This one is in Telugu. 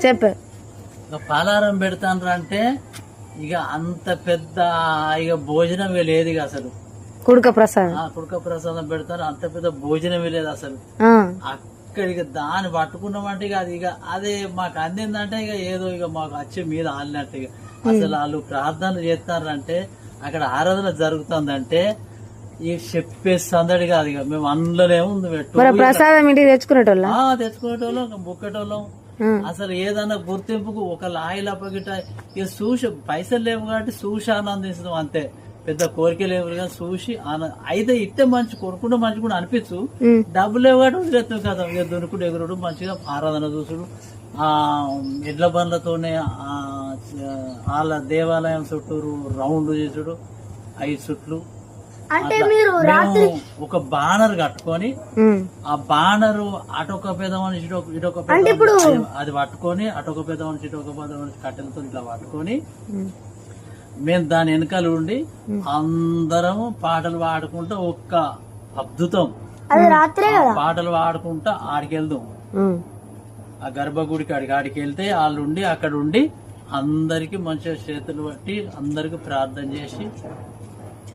చెప్పు. పలారం పెడతాను అంటే ఇక అంత పెద్ద ఇక భోజనమే లేదు ఇక అసలు. కుడుక ప్రసాదం కుడుక ప్రసాదం పెడతారు, అంత పెద్ద భోజనమే లేదు అసలు. అక్కడికి దాన్ని పట్టుకున్నామంటే ఇక అది ఇక అదే మాకు అందిందంటే ఇక ఏదో ఇక మాకు వచ్చి మీద ఆలినట్టు. ఇక అసలు వాళ్ళు ప్రార్థనలు చేస్తారంటే అక్కడ ఆరాధన జరుగుతుందంటే ఇక చెప్పే సందడి కాదు. ఇక మేము అందులోనే ఉంది ప్రసాదం ఇంటికి తెచ్చుకునేటోళ్ళం బుక్కేటోళ్ళం. అసలు ఏదన్నా గుర్తింపుకు ఒక లాయిల పగిట ఇక చూసి పైసలు లేవు కాబట్టి చూసి ఆనందిస్తాం అంతే. పెద్ద కోరిక లేవు కానీ చూసి అయితే ఇట్టే మంచి కొనుక్కుంటే మంచి కూడా అనిపించు. డబ్బులు లేవు కాబట్టి వదిలేస్తాం కదా. ఇక దునుకుడు ఎగురుడు మంచిగా ఆరాధన చూసుడు, ఆ ఎడ్ల బండ్లతోనే వాళ్ళ దేవాలయం చుట్టూరు రౌండ్ చేసుడు 5 చుట్లు. ఒక బానర్ కట్టుకొని ఆ బానరు అటొక పెదమని ఇటొక పెదమని అది పట్టుకొని అటొక పెదమని ఇటొక పెదమని కట్టెలతో ఇట్లా పట్టుకొని మేము దాని వెనకాల ఉండి అందరం పాటలు పాడుకుంటా ఒక్క అద్భుతం పాటలు పాడుకుంటా ఆడికెళ్దాం. ఆ గర్భగుడికి ఆడికి వెళ్తే వాళ్ళు ఉండి అక్కడ ఉండి అందరికి మంచిగా చేతులు పట్టి అందరికి ప్రార్థన చేసి